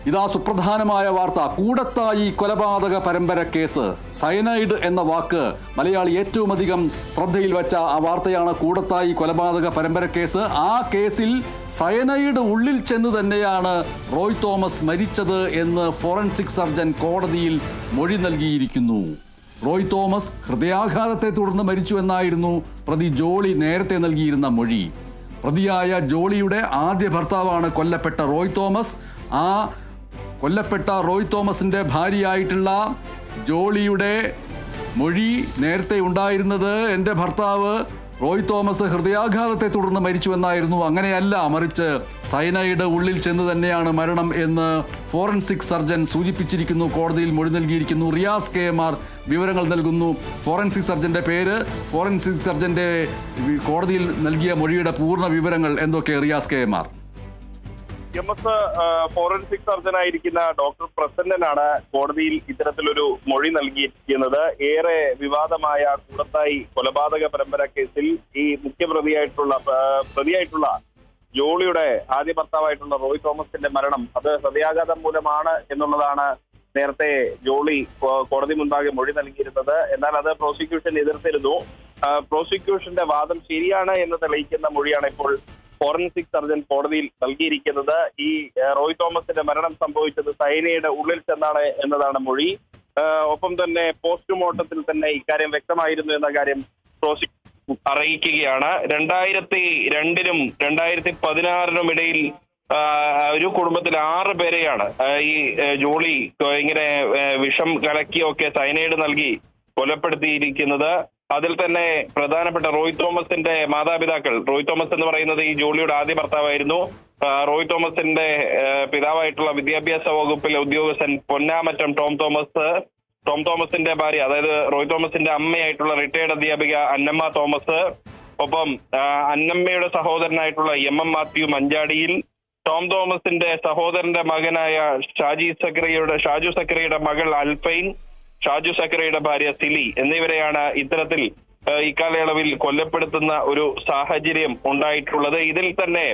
ഇതാ സുപ്രധാനമായ വാർത്ത. കൂടത്തായി കൊലപാതക പരമ്പര കേസ്. സയനൈഡ് എന്ന വാക്ക് മലയാളി ഏറ്റവും അധികം ശ്രദ്ധയിൽ വെച്ച ആ വാർത്തയാണ് കൂടത്തായി കൊലപാതക പരമ്പര കേസ്. ആ കേസിൽ സയനൈഡ് ഉള്ളിൽ ചെന്ന് തന്നെയാണ് റോയ് തോമസ് മരിച്ചത് എന്ന് ഫോറൻസിക് സർജൻ കോടതിയിൽ മൊഴി നൽകിയിരിക്കുന്നു. റോയ് തോമസ് ഹൃദയാഘാതത്തെ തുടർന്ന് മരിച്ചു എന്നായിരുന്നു പ്രതി ജോളി നേരത്തെ നൽകിയിരുന്ന മൊഴി. പ്രതിയായ ജോളിയുടെ ആദ്യ ഭർത്താവാണ് കൊല്ലപ്പെട്ട റോയ് തോമസ്. ആ കൊല്ലപ്പെട്ട റോയ് തോമസിന്റെ ഭാര്യയായിട്ടുള്ള ജോളിയുടെ മൊഴി നേരത്തെ ഉണ്ടായിരുന്നത് എൻ്റെ ഭർത്താവ് റോയ് തോമസ് ഹൃദയാഘാതത്തെ തുടർന്ന് മരിച്ചുവെന്നായിരുന്നു. അങ്ങനെയല്ല, മറിച്ച് സയനൈഡ് ഉള്ളിൽ ചെന്ന് തന്നെയാണ് മരണം എന്ന് ഫോറൻസിക് സർജൻ സൂചിപ്പിച്ചിരിക്കുന്നു. കോടതിയിൽ മൊഴി നൽകിയിരിക്കുന്നു. റിയാസ് KMR വിവരങ്ങൾ നൽകുന്നു. ഫോറൻസിക് സർജന്റെ പേര്, ഫോറൻസിക് സർജന്റെ കോടതിയിൽ നൽകിയ മൊഴിയുടെ പൂർണ്ണ വിവരങ്ങൾ എന്തൊക്കെ? റിയാസ് KMR. ഫോറൻസിക് സർജനായിരിക്കുന്ന ഡോക്ടർ പ്രസന്നനാണ് കോടതിയിൽ ഇത്തരത്തിലൊരു മൊഴി നൽകിയിരിക്കുന്നത്. ഏറെ വിവാദമായ കൂടത്തായി കൊലപാതക പരമ്പര കേസിൽ ഈ പ്രതിയായിട്ടുള്ള ജോളിയുടെ ആദ്യ ഭർത്താവായിട്ടുള്ള റോയ് തോമസിന്റെ മരണം അത് ഹൃദയാഘാതം മൂലമാണ് എന്നുള്ളതാണ് നേരത്തെ ജോളി കോടതി മുൻപാകെ മൊഴി നൽകിയിരുന്നത്. എന്നാൽ അത് പ്രോസിക്യൂഷൻ എതിർത്തിരുന്നു. പ്രോസിക്യൂഷന്റെ വാദം ശരിയാണ് എന്ന് തെളിയിക്കുന്ന മൊഴിയാണ് ഇപ്പോൾ ഫോറൻസിക് സർജൻ കോടതിയിൽ നൽകിയിരിക്കുന്നത്. ഈ റോയ് തോമസിന്റെ മരണം സംഭവിച്ചത് സയനൈഡ് ഉള്ളിൽ ചെന്നാണ് എന്നതാണ് മൊഴി. ഒപ്പം തന്നെ പോസ്റ്റ്മോർട്ടത്തിൽ തന്നെ ഇക്കാര്യം വ്യക്തമായിരുന്നു എന്ന കാര്യം പ്രോസിക്യൂഷൻ അറിയിക്കുകയാണ്. 2002-നും 2016-നും ഇടയിൽ ഒരു കുടുംബത്തിൽ 6 പേരെയാണ് ഈ ജോളി ഇങ്ങനെ വിഷം കലക്കിയൊക്കെ സയനൈഡ് നൽകി കൊലപ്പെടുത്തിയിരിക്കുന്നത്. അതിൽ തന്നെ പ്രധാനപ്പെട്ട റോയ് തോമസിന്റെ മാതാപിതാക്കൾ, റോയ് തോമസ് എന്ന് പറയുന്നത് ഈ ജോളിയുടെ ആദ്യ ഭർത്താവായിരുന്നു. റോയ് തോമസിന്റെ പിതാവായിട്ടുള്ള വിദ്യാഭ്യാസ വകുപ്പിലെ ഉദ്യോഗസ്ഥൻ പൊന്നാമറ്റം ടോം തോമസിന്റെ ഭാര്യ, അതായത് റോയ് തോമസിന്റെ അമ്മയായിട്ടുള്ള റിട്ടയർഡ് അധ്യാപിക അന്നമ്മ തോമസ്, ഒപ്പം അന്നമ്മയുടെ സഹോദരനായിട്ടുള്ള MM മാത്യു മഞ്ചാടിയിൽ, ടോം തോമസിന്റെ സഹോദരന്റെ മകനായ ഷാജു സക്രിയയുടെ മകൾ അൽഫൈൻ, ഷാജു സക്രിയയുടെ ഭാര്യ സിലി എന്നിവരെയാണ് ഇത്തരത്തിൽ ഇക്കാലയളവിൽ കൊല്ലപ്പെടുത്തുന്ന ഒരു സാഹചര്യം ഉണ്ടായിട്ടുള്ളത്. ഇതിൽ തന്നെ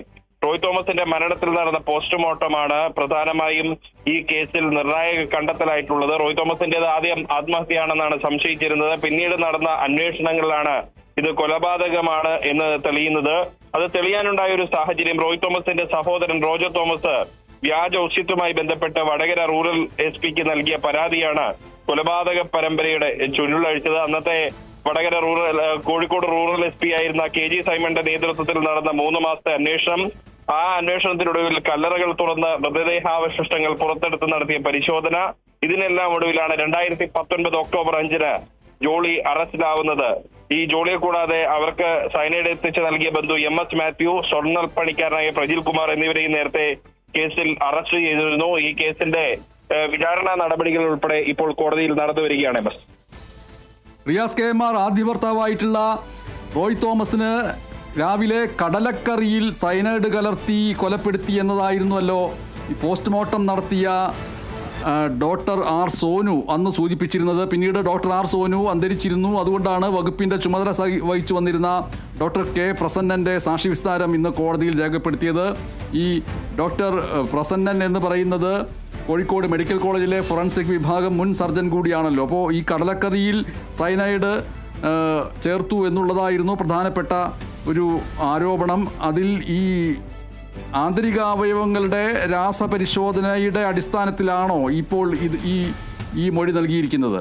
റോയ് തോമസിന്റെ മരണത്തിൽ നടന്ന പോസ്റ്റ്മോർട്ടമാണ് പ്രധാനമായും ഈ കേസിൽ നിർണായക കണ്ടെത്തലായിട്ടുള്ളത്. റോയ് തോമസിന്റേത് ആദ്യം ആത്മഹത്യയാണെന്നാണ് സംശയിച്ചിരുന്നത്. പിന്നീട് നടന്ന അന്വേഷണങ്ങളിലാണ് ഇത് കൊലപാതകമാണ് എന്ന് തെളിയുന്നത്. അത് തെളിയാനുണ്ടായ ഒരു സാഹചര്യം, റോയ് തോമസിന്റെ സഹോദരൻ റോജോ തോമസ് വ്യാജ ഒസ്യത്തുമായി ബന്ധപ്പെട്ട് വടകര റൂറൽ SP നൽകിയ പരാതിയാണ് കൊലപാതക പരമ്പരയുടെ ചുരുളഴിച്ചത്. അന്നത്തെ വടകര കോഴിക്കോട് റൂറൽ SP ആയിരുന്ന KG സൈമന്റെ നേതൃത്വത്തിൽ നടന്ന 3 മാസത്തെ അന്വേഷണം, ആ അന്വേഷണത്തിനൊടുവിൽ കല്ലറകൾ തുറന്ന് മൃതദേഹാവശിഷ്ടങ്ങൾ പുറത്തെടുത്ത് നടത്തിയ പരിശോധന, ഇതിനെല്ലാം ഒടുവിലാണ് 2019 ഒക്ടോബർ 5-ന് ജോളി അറസ്റ്റിലാവുന്നത്. ഈ ജോളിയെ കൂടാതെ അവർക്ക് സയനൈഡ് എത്തിച്ച് നൽകിയ ബന്ധു MS മാത്യു, സ്വർണ്ണ പണിക്കാരനായ പ്രജിൽ കുമാർ എന്നിവരെയും നേരത്തെ കേസിൽ അറസ്റ്റ് ചെയ്തിരുന്നു. ഈ കേസിന്റെ വിചാരണ നടപടികൾ ഉൾപ്പെടെ ഇപ്പോൾ കോടതിയിൽ നടന്നു വരികയാണ്. റിയാസ് KMR, ആദ്യ ഭർത്താവായിട്ടുള്ള റോയ് തോമസിന് രാവിലെ കടലക്കറിയിൽ സയനൈഡ് കലർത്തി കൊലപ്പെടുത്തി എന്നതായിരുന്നുവല്ലോ ഈ പോസ്റ്റ്മോർട്ടം നടത്തിയ ഡോക്ടർ R സോനു അന്ന് സൂചിപ്പിച്ചിരുന്നത്. പിന്നീട് ഡോക്ടർ R സോനു അന്തരിച്ചിരുന്നു. അതുകൊണ്ടാണ് വകുപ്പിൻ്റെ ചുമതല വഹിച്ചു വന്നിരുന്ന ഡോക്ടർ K പ്രസന്നൻ്റെ സാക്ഷി വിസ്താരം ഇന്ന് കോടതിയിൽ രേഖപ്പെടുത്തിയത്. ഈ ഡോക്ടർ പ്രസന്നൻ എന്ന് പറയുന്നത് കോഴിക്കോട് മെഡിക്കൽ കോളേജിലെ ഫോറൻസിക് വിഭാഗം മുൻ സർജൻ കൂടിയാണല്ലോ. അപ്പോൾ ഈ കടലക്കറിയിൽ സയനൈഡ് ചേർത്തു എന്നുള്ളതായിരുന്നു പ്രധാനപ്പെട്ട ഒരു ആരോപണം. അതിൽ ഈ ആന്തരികാവയവങ്ങളുടെ രാസപരിശോധനയുടെ അടിസ്ഥാനത്തിലാണോ ഇപ്പോൾ ഈ മൊഴി നൽകിയിരിക്കുന്നത്?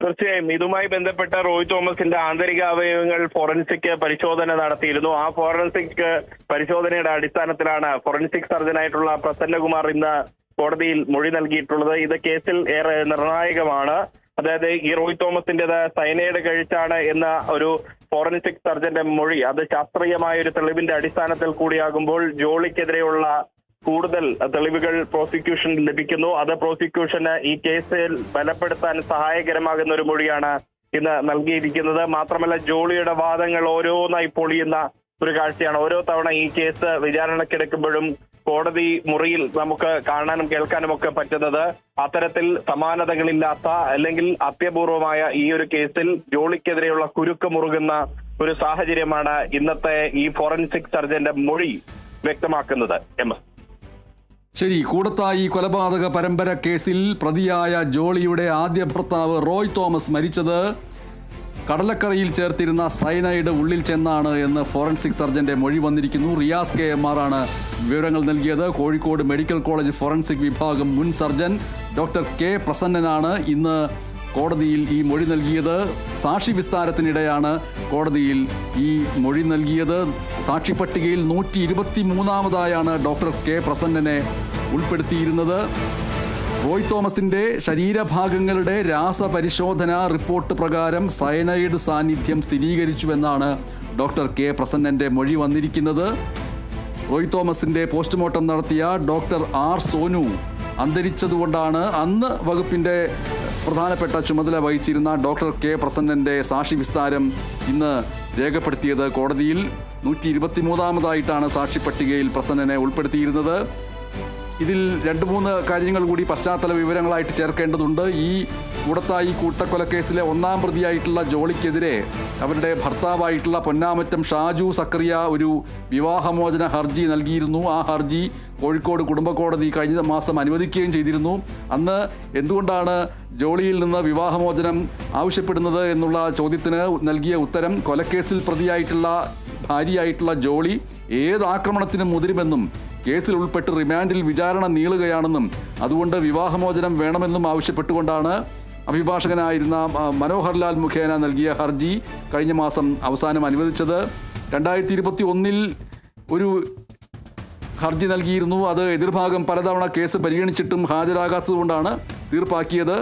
തീർച്ചയായും ഇതുമായി ബന്ധപ്പെട്ട റോയ് തോമസിന്റെ ആന്തരിക അവയവങ്ങൾ ഫോറൻസിക് പരിശോധന നടത്തിയിരുന്നു. ആ ഫോറൻസിക് പരിശോധനയുടെ അടിസ്ഥാനത്തിലാണ് ഫോറൻസിക് സർജനായിട്ടുള്ള പ്രസന്നകുമാർ ഇന്ന് കോടതിയിൽ മൊഴി നൽകിയിട്ടുള്ളത്. ഇത് കേസിൽ ഏറെ നിർണായകമാണ്. അതായത് ഈ റോയ് തോമസിന്റേത് സയനൈഡ് കഴിച്ചാണ് എന്ന ഒരു ഫോറൻസിക് സർജന്റെ മൊഴി, അത് ശാസ്ത്രീയമായ ഒരു തെളിവിന്റെ അടിസ്ഥാനത്തിൽ കൂടിയാകുമ്പോൾ ജോളിക്കെതിരെയുള്ള കൂടുതൽ തെളിവുകൾ പ്രോസിക്യൂഷൻ ലഭിക്കുന്നു. അത് പ്രോസിക്യൂഷന് ഈ കേസിൽ ബലപ്പെടുത്താൻ സഹായകരമാകുന്ന ഒരു മൊഴിയാണ് ഇന്ന് നൽകിയിരിക്കുന്നത്. മാത്രമല്ല ജോളിയുടെ വാദങ്ങൾ ഓരോന്നായി പൊളിയുന്ന ഒരു കാഴ്ചയാണ് ഓരോ തവണ ഈ കേസ് വിചാരണക്കെടുക്കുമ്പോഴും കോടതി മുറിയിൽ നമുക്ക് കാണാനും കേൾക്കാനും ഒക്കെ പറ്റുന്നത്. അത്തരത്തിൽ സമാനതകളില്ലാത്ത അല്ലെങ്കിൽ അത്യപൂർവമായ ഈ ഒരു കേസിൽ ജോളിക്കെതിരെയുള്ള കുരുക്ക് മുറുകുന്ന ഒരു സാഹചര്യമാണ് ഇന്നത്തെ ഈ ഫോറൻസിക് സർജന്റെ മൊഴി വ്യക്തമാക്കുന്നത്. ശരി, കൂടത്തായി കൊലപാതക പരമ്പര കേസിൽ പ്രതിയായ ജോളിയുടെ ആദ്യ ഭർത്താവ് റോയ് തോമസ് മരിച്ചത് കടലക്കറിയിൽ ചേർത്തിരുന്ന സയനൈഡ് ഉള്ളിൽ ചെന്നാണ് എന്ന് ഫോറൻസിക് സർജന്റെ മൊഴി വന്നിരിക്കുന്നു. റിയാസ് KMR ആണ് വിവരങ്ങൾ നൽകിയത്. കോഴിക്കോട് മെഡിക്കൽ കോളേജ് ഫോറൻസിക് വിഭാഗം മുൻ സർജൻ ഡോക്ടർ K പ്രസന്നനാണ് ഇന്ന് കോടതിയിൽ ഈ മൊഴി നൽകിയത്. സാക്ഷി വിസ്താരത്തിനിടെയാണ് കോടതിയിൽ ഈ മൊഴി നൽകിയത്. സാക്ഷി പട്ടികയിൽ 123-ാമതായാണ് ഡോക്ടർ K പ്രസന്നനെ ഉൾപ്പെടുത്തിയിരുന്നത്. റോയ് തോമസിന്റെ ശരീരഭാഗങ്ങളുടെ രാസപരിശോധന റിപ്പോർട്ട് പ്രകാരം സയനൈഡ് സാന്നിധ്യം സ്ഥിരീകരിച്ചുവെന്നാണ് ഡോക്ടർ K പ്രസന്നന്റെ മൊഴി വന്നിരിക്കുന്നത്. റോയ് തോമസിന്റെ പോസ്റ്റ്മോർട്ടം നടത്തിയ ഡോക്ടർ R സോനു അന്തരിച്ചതുകൊണ്ടാണ് അന്ന് വകുപ്പിന്റെ പ്രധാനപ്പെട്ട ചുമതല വഹിച്ചിരുന്ന ഡോക്ടർ K പ്രസന്നന്റെ സാക്ഷി വിസ്താരം ഇന്ന് രേഖപ്പെടുത്തിയത്. കോടതിയിൽ 123-ാമതായിട്ടാണ് സാക്ഷി പട്ടികയിൽ പ്രസന്നനെ ഉൾപ്പെടുത്തിയിരുന്നത്. ഇതിൽ 2-3 കാര്യങ്ങൾ കൂടി പശ്ചാത്തല വിവരങ്ങളായിട്ട് ചേർക്കേണ്ടതുണ്ട്. ഈ കൂടത്തായി കൂട്ടക്കൊലക്കേസിലെ 1-ാം പ്രതിയായിട്ടുള്ള ജോളിക്കെതിരെ അവരുടെ ഭർത്താവായിട്ടുള്ള പൊന്നാമറ്റം ഷാജു സക്കറിയ ഒരു വിവാഹമോചന ഹർജി നൽകിയിരുന്നു. ആ ഹർജി കോഴിക്കോട് കുടുംബ കോടതി കഴിഞ്ഞ മാസം അനുവദിക്കുകയും ചെയ്തിരുന്നു. അന്ന് എന്തുകൊണ്ടാണ് ജോളിയിൽ നിന്ന് വിവാഹമോചനം ആവശ്യപ്പെടുന്നത് എന്നുള്ള ചോദ്യത്തിന് നൽകിയ ഉത്തരം, കൊലക്കേസിൽ പ്രതിയായിട്ടുള്ള ഭാര്യയായിട്ടുള്ള ജോളി ഏത് ആക്രമണത്തിനും മുതിരുമെന്നും കേസിൽ ഉൾപ്പെട്ട് റിമാൻഡിൽ വിചാരണ നീളുകയാണെന്നും അതുകൊണ്ട് വിവാഹമോചനം വേണമെന്നും ആവശ്യപ്പെട്ടുകൊണ്ടാണ് അഭിഭാഷകനായിരുന്ന മനോഹർലാൽ മുഖേന നൽകിയ ഹർജി കഴിഞ്ഞ മാസം അവസാനം അനുവദിച്ചത്. 2021 ഒരു ഹർജി നൽകിയിരുന്നു. അത് എതിർഭാഗം പലതവണ കേസ് പരിഗണിച്ചിട്ടും ഹാജരാകാത്തതുകൊണ്ടാണ് തീർപ്പാക്കിയത്.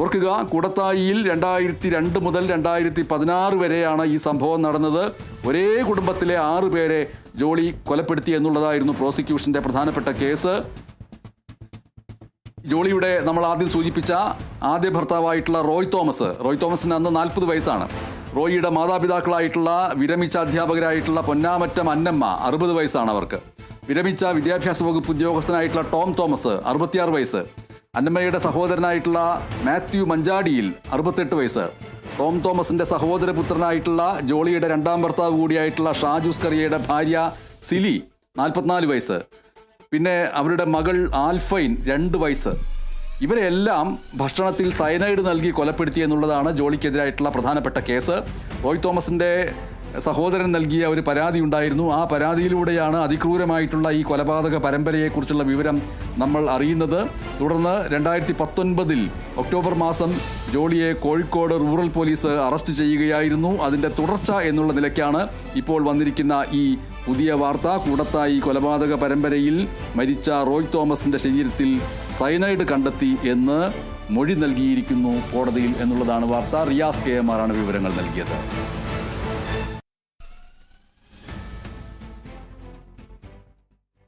ഓർക്കുക, കൂടത്തായിയിൽ 2002 മുതൽ 2016 വരെയാണ് ഈ സംഭവം നടന്നത്. ഒരേ കുടുംബത്തിലെ 6 പേരെ ജോളി കൊലപ്പെടുത്തി എന്നുള്ളതായിരുന്നു പ്രോസിക്യൂഷന്റെ പ്രധാനപ്പെട്ട കേസ്. ജോളിയുടെ നമ്മൾ ആദ്യം സൂചിപ്പിച്ച ആദ്യ ഭർത്താവായിട്ടുള്ള റോയ് തോമസിന് അന്ന് 40 വയസ്സാണ്. റോയിയുടെ മാതാപിതാക്കളായിട്ടുള്ള വിരമിച്ച അധ്യാപകരായിട്ടുള്ള പൊന്നാമറ്റം അന്നമ്മ 60 വയസ്സാണ് അവർക്ക്. വിരമിച്ച വിദ്യാഭ്യാസ വകുപ്പ് ഉദ്യോഗസ്ഥനായിട്ടുള്ള ടോം തോമസ് 66 വയസ്സ്. അന്നമ്മയുടെ സഹോദരനായിട്ടുള്ള മാത്യു മഞ്ചാടിയിൽ 68 വയസ്സ്. ടോം തോമസിന്റെ സഹോദരപുത്രനായിട്ടുള്ള ജോളിയുടെ 2-ാം ഭർത്താവ് കൂടിയായിട്ടുള്ള ഷാജു സ്കറിയയുടെ ഭാര്യ സിലി 44 വയസ്സ്. പിന്നെ അവരുടെ മകൾ ആൽഫൈൻ 2 വയസ്സ്. ഇവരെല്ലാം ഭക്ഷണത്തിൽ സയനൈഡ് നൽകി കൊലപ്പെടുത്തി എന്നുള്ളതാണ് ജോളിക്കെതിരായിട്ടുള്ള പ്രധാനപ്പെട്ട കേസ്. റോയ് തോമസിന്റെ സഹോദരൻ നൽകിയ ഒരു പരാതി ഉണ്ടായിരുന്നു. ആ പരാതിയിലൂടെയാണ് അതിക്രൂരമായിട്ടുള്ള ഈ കൊലപാതക പരമ്പരയെക്കുറിച്ചുള്ള വിവരം നമ്മൾ അറിയുന്നത്. തുടർന്ന് 2019 ഒക്ടോബർ മാസം ജോളിയെ കോഴിക്കോട് റൂറൽ പോലീസ് അറസ്റ്റ് ചെയ്യുകയായിരുന്നു. അതിൻ്റെ തുടർച്ച എന്നുള്ള നിലയ്ക്കാണ് ഇപ്പോൾ വന്നിരിക്കുന്ന ഈ പുതിയ വാർത്ത. കൂടത്തായി കൊലപാതക പരമ്പരയിൽ മരിച്ച റോയ് തോമസിന്റെ ശരീരത്തിൽ സയനൈഡ് കണ്ടെത്തി എന്ന് മൊഴി നൽകിയിരിക്കുന്നു കോടതിയിൽ എന്നുള്ളതാണ് വാർത്ത. റിയാസ് KMR ആണ് വിവരങ്ങൾ നൽകിയത്.